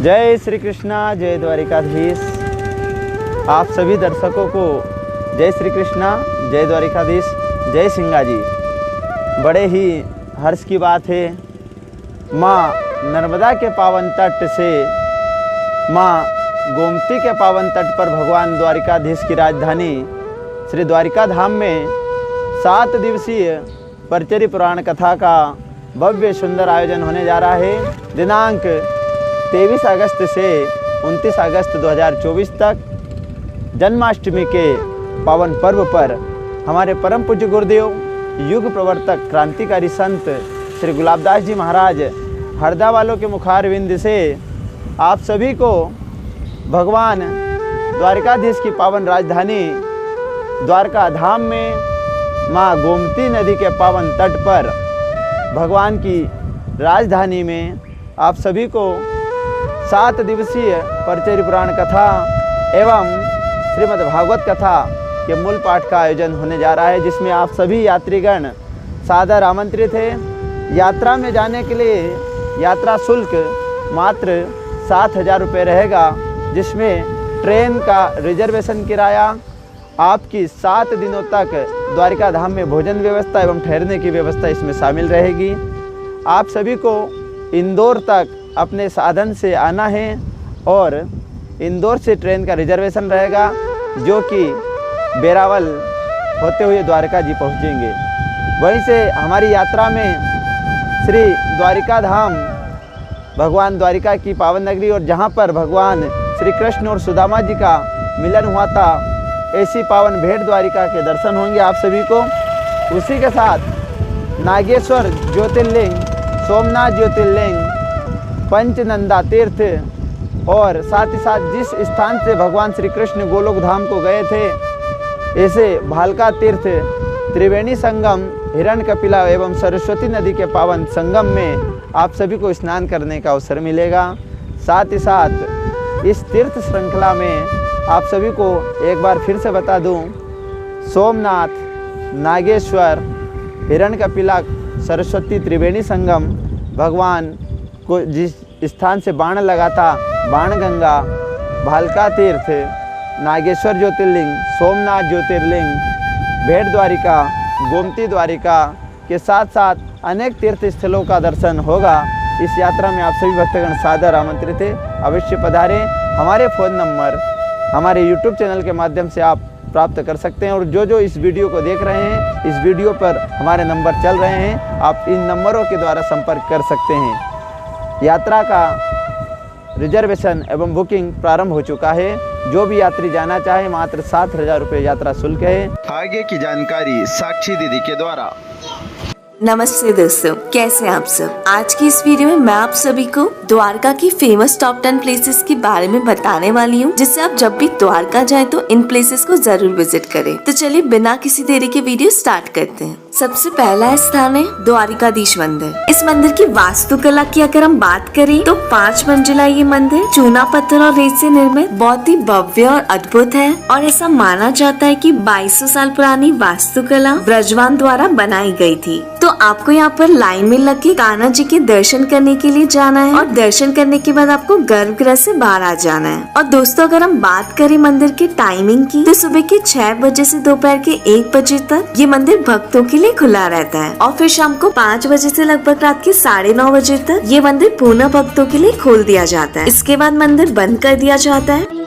जय श्री कृष्णा, जय द्वारिकाधीश। आप सभी दर्शकों को जय श्री कृष्णा, जय द्वारिकाधीश, जय सिंगा जी। बड़े ही हर्ष की बात है, माँ नर्मदा के पावन तट से, माँ गोमती के पावन तट पर भगवान द्वारिकाधीश की राजधानी श्री द्वारिका धाम में 7 दिवसीय परचरी पुराण कथा का भव्य सुंदर आयोजन होने जा रहा है। दिनांक 23 अगस्त से 29 अगस्त 2024 तक जन्माष्टमी के पावन पर्व पर हमारे परम पूज्य गुरुदेव युग प्रवर्तक क्रांतिकारी संत श्री गुलाबदास जी महाराज हरदा वालों के मुखारविंद से आप सभी को भगवान द्वारिकाधीश की पावन राजधानी द्वारका धाम में माँ गोमती नदी के पावन तट पर भगवान की राजधानी में आप सभी को 7 दिवसीय परचरी पुराण कथा एवं श्रीमद् भागवत कथा के मूल पाठ का आयोजन होने जा रहा है, जिसमें आप सभी यात्रीगण सादर आमंत्रित हैं। यात्रा में जाने के लिए यात्रा शुल्क मात्र 7,000 रुपये रहेगा, जिसमें ट्रेन का रिजर्वेशन किराया, आपकी 7 दिनों तक द्वारिका धाम में भोजन व्यवस्था एवं ठहरने की व्यवस्था इसमें शामिल रहेगी। आप सभी को इंदौर तक अपने साधन से आना है और इंदौर से ट्रेन का रिजर्वेशन रहेगा, जो कि बेरावल होते हुए द्वारका जी पहुँचेंगे। वहीं से हमारी यात्रा में श्री द्वारिका धाम भगवान द्वारिका की पावन नगरी और जहाँ पर भगवान श्री कृष्ण और सुदामा जी का मिलन हुआ था, ऐसी पावन भेंट द्वारिका के दर्शन होंगे आप सभी को। उसी के साथ नागेश्वर ज्योतिर्लिंग, सोमनाथ ज्योतिर्लिंग, पंचनंदा तीर्थ और साथ ही साथ जिस स्थान से भगवान श्री कृष्ण गोलोक धाम को गए थे, ऐसे भालका तीर्थ, त्रिवेणी संगम, हिरण्यकपिला एवं सरस्वती नदी के पावन संगम में आप सभी को स्नान करने का अवसर मिलेगा। साथ ही साथ इस तीर्थ श्रृंखला में आप सभी को एक बार फिर से बता दूं, सोमनाथ, नागेश्वर, हिरण्यकपिला, सरस्वती, त्रिवेणी संगम, भगवान को जिस स्थान से बाण लगा था, बाणगंगा, भालका तीर्थ, नागेश्वर ज्योतिर्लिंग, सोमनाथ ज्योतिर्लिंग, भेंट द्वारिका, गोमती द्वारिका के साथ साथ अनेक तीर्थ स्थलों का दर्शन होगा। इस यात्रा में आप सभी भक्तगण सादर आमंत्रित हैं, अवश्य पधारें। हमारे फ़ोन नंबर हमारे YouTube चैनल के माध्यम से आप प्राप्त कर सकते हैं और जो इस वीडियो को देख रहे हैं, इस वीडियो पर हमारे नंबर चल रहे हैं, आप इन नंबरों के द्वारा संपर्क कर सकते हैं। यात्रा का रिजर्वेशन एवं बुकिंग प्रारंभ हो चुका है। जो भी यात्री जाना चाहे मात्र 7,000 रुपये यात्रा शुल्क है। आगे की जानकारी साक्षी दीदी के द्वारा। नमस्ते दोस्तों, कैसे हैं आप सब। आज की इस वीडियो में मैं आप सभी को द्वारका की फेमस टॉप 10 प्लेसेस के बारे में बताने वाली हूँ, जिससे आप जब भी द्वारका जाएं तो इन प्लेसेस को जरूर विजिट करें। तो चलिए बिना किसी देरी के वीडियो स्टार्ट करते हैं। सबसे पहला स्थान है द्वारिकाधीश मंदिर। इस मंदिर की वास्तुकला की अगर हम बात करें तो 5 मंजिला ये मंदिर चूना पत्थर और रेत से निर्मित बहुत ही भव्य और अद्भुत है और ऐसा माना जाता है कि 2200 साल पुरानी वास्तुकला ब्रजवान द्वारा बनाई गई थी। तो आपको यहाँ पर लाइन में लग के कान्हा जी के दर्शन करने के लिए जाना है और दर्शन करने के बाद आपको गर्भगृह से बाहर आ जाना है। और दोस्तों अगर हम बात करें मंदिर के टाइमिंग की तो सुबह के 6 बजे से दोपहर के 1 बजे तक ये मंदिर भक्तों के लिए खुला रहता है और फिर शाम को 5 बजे से लगभग रात के 9:30 बजे तक ये मंदिर पुनः भक्तों के लिए खोल दिया जाता है। इसके बाद मंदिर बंद कर दिया जाता है।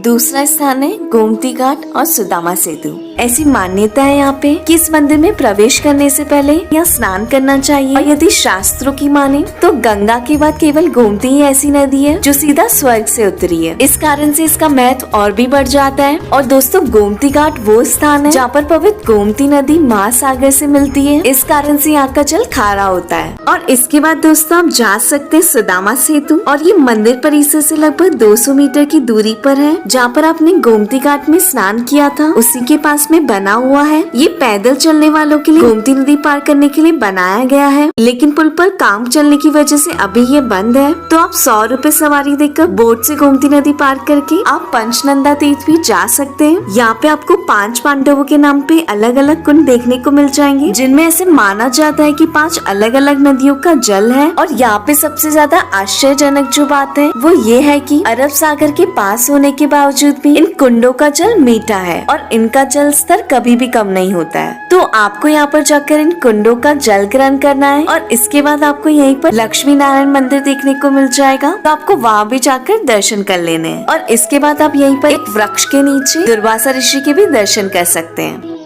दूसरा स्थान है गोमती घाट और सुदामा सेतु। ऐसी मान्यता है यहाँ पे कि इस मंदिर में प्रवेश करने से पहले यहाँ स्नान करना चाहिए और यदि शास्त्रों की माने तो गंगा के बाद केवल गोमती ही ऐसी नदी है जो सीधा स्वर्ग से उतरी है। इस कारण से इसका महत्व और भी बढ़ जाता है। और दोस्तों गोमती घाट वो स्थान है जहाँ पर पवित्र गोमती नदी महासागर से मिलती है। इस कारण से यहाँ का जल खारा होता है। और इसके बाद दोस्तों आप जा सकते हैं सुदामा सेतु और ये मंदिर परिसर से लगभग 200 मीटर की दूरी पर है। जहाँ पर आपने गोमती घाट में स्नान किया था उसी के पास में बना हुआ है। ये पैदल चलने वालों के लिए गोमती नदी पार करने के लिए बनाया गया है, लेकिन पुल पर काम चलने की वजह से अभी ये बंद है। तो आप 100 रुपए सवारी देकर बोट से गोमती नदी पार करके आप पंचनंदा तीर्थ भी जा सकते हैं। यहाँ पे आपको 5 पांडवों के नाम पे अलग अलग कुंड देखने को मिल जाएंगे, जिनमें ऐसे माना जाता है कि 5 अलग अलग नदियों का जल है। और यहाँ पे सबसे ज्यादा आश्चर्यजनक जो बात है वो ये है कि अरब सागर के पास होने के बावजूद भी इन कुंडों का जल मीठा है और इनका जल स्तर कभी भी कम नहीं होता है। तो आपको यहाँ पर जाकर इन कुंडों का जल ग्रहण करना है और इसके बाद आपको यहीं पर लक्ष्मी नारायण मंदिर देखने को मिल जाएगा। तो आपको वहाँ भी जाकर दर्शन कर लेने हैं और इसके बाद आप यहीं पर एक वृक्ष के नीचे दुर्वासा ऋषि के भी दर्शन कर सकते हैं।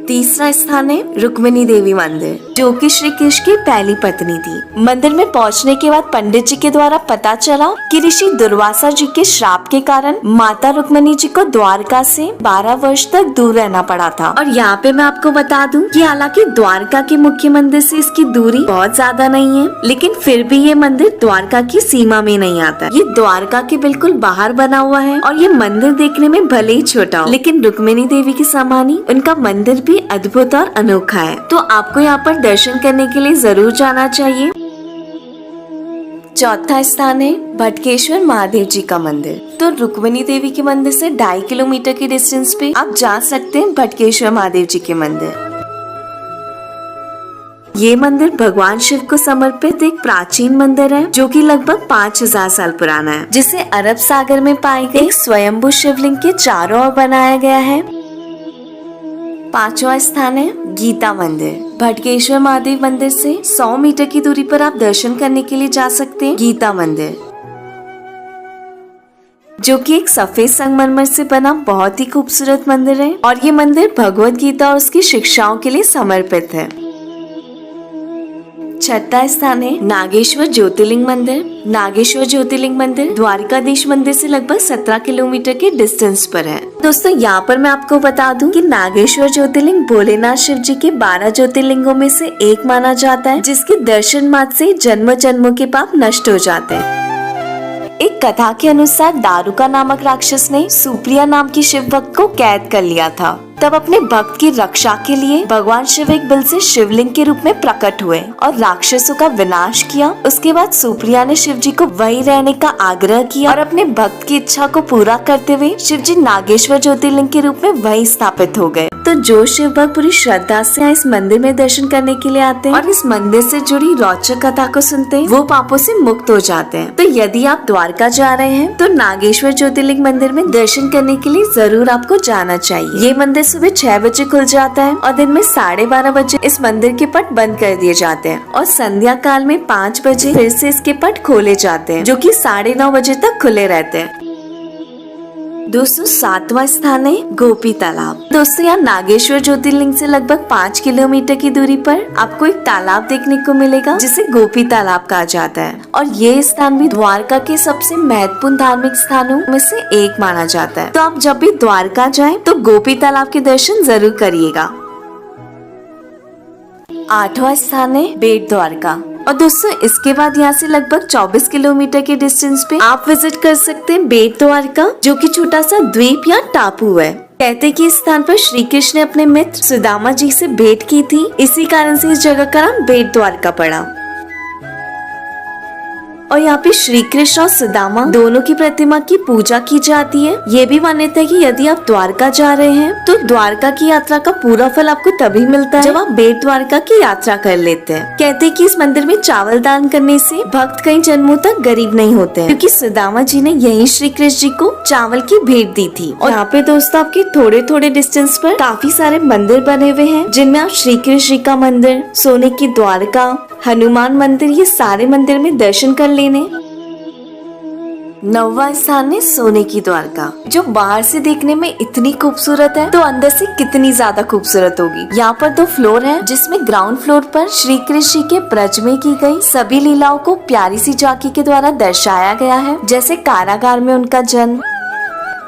तीसरा स्थान है रुक्मिणी देवी मंदिर, जो कि श्री कृष्ण की पहली पत्नी थी। मंदिर में पहुंचने के बाद पंडित जी के द्वारा पता चला कि ऋषि दुर्वासा जी के श्राप के कारण माता रुक्मिणी जी को द्वारका से 12 वर्ष तक दूर रहना पड़ा था। और यहाँ पे मैं आपको बता दूं कि हालांकि द्वारका के मुख्य मंदिर से इसकी दूरी बहुत ज्यादा नहीं है, लेकिन फिर भी ये मंदिर द्वारका की सीमा में नहीं आता। ये द्वारका के बिल्कुल बाहर बना हुआ है और ये मंदिर देखने में भले ही छोटा हो, लेकिन रुक्मिणी देवी के समान ही उनका मंदिर भी अद्भुत और अनोखा है। तो आपको यहाँ पर दर्शन करने के लिए जरूर जाना चाहिए। चौथा स्थान है भटकेश्वर महादेव जी का मंदिर। तो रुक्मिणी देवी के मंदिर से 2.5 किलोमीटर की डिस्टेंस पे आप जा सकते हैं भटकेश्वर महादेव जी के मंदिर। ये मंदिर भगवान शिव को समर्पित एक प्राचीन मंदिर है, जो कि लगभग 5000 साल पुराना है, जिसे अरब सागर में पाए गए एक स्वयंभू शिवलिंग के चारों ओर बनाया गया है। पांचवा स्थान है गीता मंदिर। भटकेश्वर महादेव मंदिर से 100 मीटर की दूरी पर आप दर्शन करने के लिए जा सकते हैं गीता मंदिर, जो कि एक सफेद संगमरमर से बना बहुत ही खूबसूरत मंदिर है और ये मंदिर भगवत गीता और उसकी शिक्षाओं के लिए समर्पित है। छठा स्थान है नागेश्वर ज्योतिर्लिंग मंदिर। नागेश्वर ज्योतिर्लिंग मंदिर द्वारकाधीश मंदिर से लगभग 17 किलोमीटर के डिस्टेंस पर है। दोस्तों यहाँ पर मैं आपको बता दूं कि नागेश्वर ज्योतिर्लिंग भोलेनाथ शिव जी के 12 ज्योतिर्लिंगों में से एक माना जाता है, जिसके दर्शन मात्र से जन्म जन्मों के पाप नष्ट हो जाते हैं। एक कथा के अनुसार दारुका नामक राक्षस ने सुप्रिया नाम की शिव भक्त को कैद कर लिया था। तब अपने भक्त की रक्षा के लिए भगवान शिव एक बिल से शिवलिंग के रूप में प्रकट हुए और राक्षसों का विनाश किया। उसके बाद सुप्रिया ने शिव जी को वहीं रहने का आग्रह किया और अपने भक्त की इच्छा को पूरा करते हुए शिव जी नागेश्वर ज्योतिर्लिंग के रूप में वहीं स्थापित हो गए। तो जो शिव भक्त पूरी श्रद्धा से इस मंदिर में दर्शन करने के लिए आते हैं और इस मंदिर से जुड़ी रोचक कथा को सुनते हैं, वो पापों से मुक्त हो जाते हैं। तो यदि आप द्वारका जा रहे हैं तो नागेश्वर ज्योतिर्लिंग मंदिर में दर्शन करने के लिए जरूर आपको जाना चाहिए। ये मंदिर सुबह 6 बजे खुल जाता है और दिन में 12:30 बजे इस मंदिर के पट बंद कर दिए जाते हैं और संध्या काल में 5 बजे फिर से इसके पट खोले जाते हैं, जो कि 9:30 बजे तक खुले रहते हैं। दोस्तों 7वां स्थान है गोपी तालाब। दोस्तों यहाँ नागेश्वर ज्योतिर्लिंग से लगभग 5 किलोमीटर की दूरी पर आपको एक तालाब देखने को मिलेगा, जिसे गोपी तालाब कहा जाता है और ये स्थान भी द्वारका के सबसे महत्वपूर्ण धार्मिक स्थानों में से एक माना जाता है। तो आप जब भी द्वारका जाएं तो गोपी तालाब के दर्शन जरूर करिएगा। 8वां स्थान है बेट द्वारका। और दोस्तों इसके बाद यहाँ से लगभग 24 किलोमीटर के डिस्टेंस पे आप विजिट कर सकते हैं बेट द्वारका, जो कि छोटा सा द्वीप या टापू है। कहते हैं कि इस स्थान पर श्री कृष्ण ने अपने मित्र सुदामा जी से भेंट की थी, इसी कारण से इस जगह का नाम बेट द्वारका पड़ा। और यहाँ पे श्री कृष्ण और सुदामा दोनों की प्रतिमा की पूजा की जाती है। ये भी मान्यता है कि यदि आप द्वारका जा रहे हैं तो द्वारका की यात्रा का पूरा फल आपको तभी मिलता है जब आप बेट द्वारका की यात्रा कर लेते हैं। कहते हैं कि इस मंदिर में चावल दान करने से भक्त कई जन्मों तक गरीब नहीं होते हैं, क्योंकि सुदामा जी ने यही श्री कृष्ण जी को चावल की भेंट दी थी। और यहाँ पे दोस्तों आपके थोड़े थोड़े डिस्टेंस पर काफी सारे मंदिर बने हुए हैं, जिनमें आप श्री कृष्ण जी का मंदिर, सोने की द्वारका, हनुमान मंदिर, ये सारे मंदिर में दर्शन कर लेने। 9वां स्थान है सोने की द्वारका, जो बाहर से देखने में इतनी खूबसूरत है तो अंदर से कितनी ज्यादा खूबसूरत होगी। यहाँ पर 2 फ्लोर है, जिसमें ग्राउंड फ्लोर पर श्री कृष्ण के ब्रज में की गई सभी लीलाओं को प्यारी सी झांकी के द्वारा दर्शाया गया है। जैसे कारागार में उनका जन्म,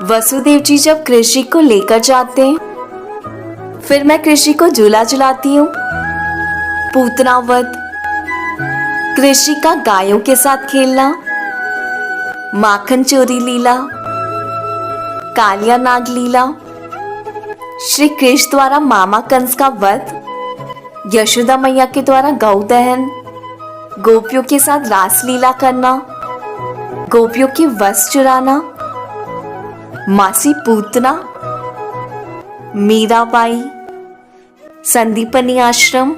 वसुदेव जी जब कृष्ण को लेकर जाते हैं, फिर मैं कृष्ण को झूला झुलाती हूँ, पूतना वध, कृषि का गायों के साथ खेलना, माखन चोरी लीला, कालिया नाग लीला, श्री कृष्ण द्वारा मामा कंस का वध, यशोदा मैया के द्वारा गौ दहन, गोपियों के साथ रासलीला करना, गोपियों के वस्त्र चुराना, मासी पूतना, मीराबाई, संदीपनी आश्रम,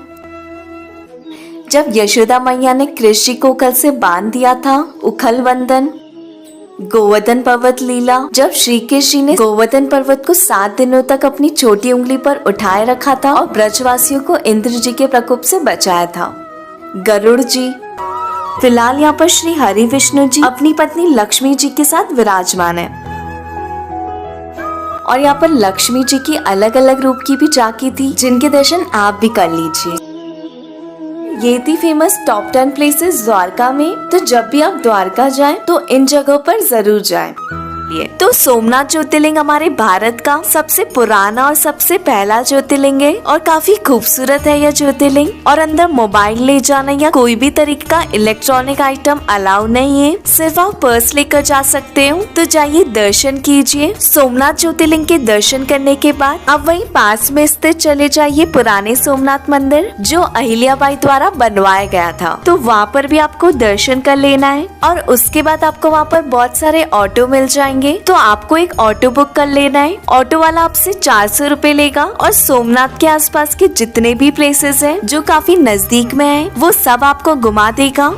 जब यशोदा मैया ने कृष्ण जी को उखल से बांध दिया था, उखल वंदन, गोवर्धन पर्वत लीला, जब श्री कृष्ण जी ने गोवर्धन पर्वत को 7 दिनों तक अपनी छोटी उंगली पर उठाए रखा था और ब्रजवासियों को इंद्र जी के प्रकोप से बचाया था, गरुड़ जी। फिलहाल यहाँ पर श्री हरि विष्णु जी अपनी पत्नी लक्ष्मी जी के साथ विराजमान है और यहाँ पर लक्ष्मी जी की अलग अलग रूप की भी झांकी थी, जिनके दर्शन आप भी कर लीजिए। ये थी फेमस टॉप 10 प्लेसेस द्वारका में। तो जब भी आप द्वारका जाएं तो इन जगहों पर जरूर जाएं। तो सोमनाथ ज्योतिर्लिंग हमारे भारत का सबसे पुराना और सबसे पहला ज्योतिर्लिंग है और काफी खूबसूरत है यह ज्योतिर्लिंग। और अंदर मोबाइल ले जाना या कोई भी तरीके का इलेक्ट्रॉनिक आइटम अलाउ नहीं है, सिर्फ आप पर्स लेकर जा सकते हो। तो जाइए दर्शन कीजिए। सोमनाथ ज्योतिर्लिंग के दर्शन करने के बाद आप वहीं पास में स्थित चले जाइए पुराने सोमनाथ मंदिर, जो अहिल्याबाई द्वारा बनवाया गया था। तो वहाँ पर भी आपको दर्शन कर लेना है और उसके बाद आपको वहाँ पर बहुत सारे ऑटो मिल जाएंगे। तो आपको एक ऑटो बुक कर लेना है। ऑटो वाला आपसे 400 रुपए लेगा और सोमनाथ के आसपास के जितने भी प्लेसेस हैं जो काफी नजदीक में हैं, वो सब आपको घुमा देगा।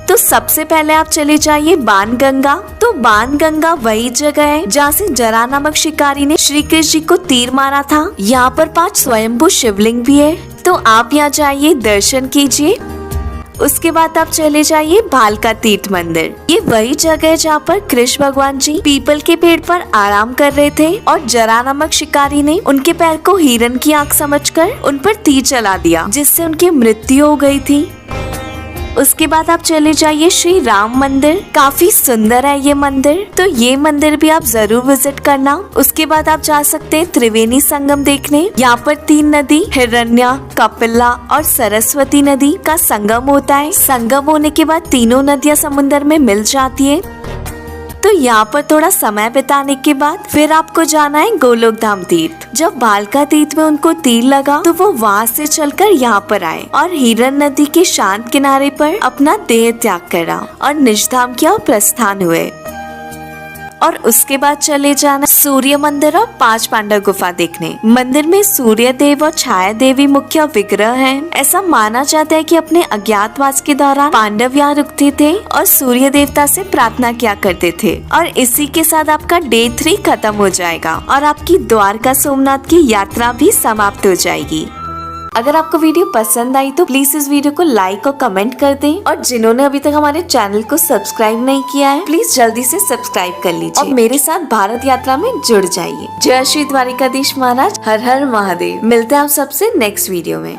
तो सबसे पहले आप चले जाइए बाणगंगा। तो बाणगंगा वही जगह है जहाँ से जरा नामक शिकारी ने श्री कृष्ण जी को तीर मारा था। यहाँ पर 5 स्वयंभू शिवलिंग भी है। तो आप यहाँ जाइए, दर्शन कीजिए। उसके बाद आप चले जाइए भालका तीर्थ मंदिर। ये वही जगह है जहाँ पर कृष्ण भगवान जी पीपल के पेड़ पर आराम कर रहे थे और जरा नामक शिकारी ने उनके पैर को हिरण की आंख समझकर उन पर तीर चला दिया, जिससे उनकी मृत्यु हो गई थी। उसके बाद आप चले जाइए श्री राम मंदिर। काफी सुंदर है ये मंदिर, तो ये मंदिर भी आप जरूर विजिट करना। उसके बाद आप जा सकते हैं त्रिवेणी संगम देखने। यहाँ पर 3 नदी हिरण्या, कपिला और सरस्वती नदी का संगम होता है। संगम होने के बाद तीनों नदियाँ समुद्र में मिल जाती है। तो यहाँ पर थोड़ा समय बिताने के बाद फिर आपको जाना है गोलोक धाम तीर्थ। जब भालका तीर्थ में उनको तीर लगा तो वो वहाँ से चलकर यहाँ पर आए और हिरण नदी के शांत किनारे पर अपना देह त्याग करा और निजधाम की ओर प्रस्थान हुए। और उसके बाद चले जाना सूर्य मंदिर और 5 पांडव गुफा देखने। मंदिर में सूर्य देव और छाया देवी मुख्य विग्रह हैं। ऐसा माना जाता है कि अपने अज्ञातवास के दौरान पांडव यहाँ रुकते थे और सूर्य देवता से प्रार्थना किया करते थे। और इसी के साथ आपका डे 3 खत्म हो जाएगा और आपकी द्वारका सोमनाथ की यात्रा भी समाप्त हो जाएगी। अगर आपको वीडियो पसंद आई तो प्लीज इस वीडियो को लाइक और कमेंट कर दें। और जिन्होंने अभी तक हमारे चैनल को सब्सक्राइब नहीं किया है, प्लीज जल्दी से सब्सक्राइब कर लीजिए और मेरे साथ भारत यात्रा में जुड़ जाइए। जय श्री द्वारिकाधीश महाराज। हर हर महादेव। मिलते हैं आप सबसे नेक्स्ट वीडियो में।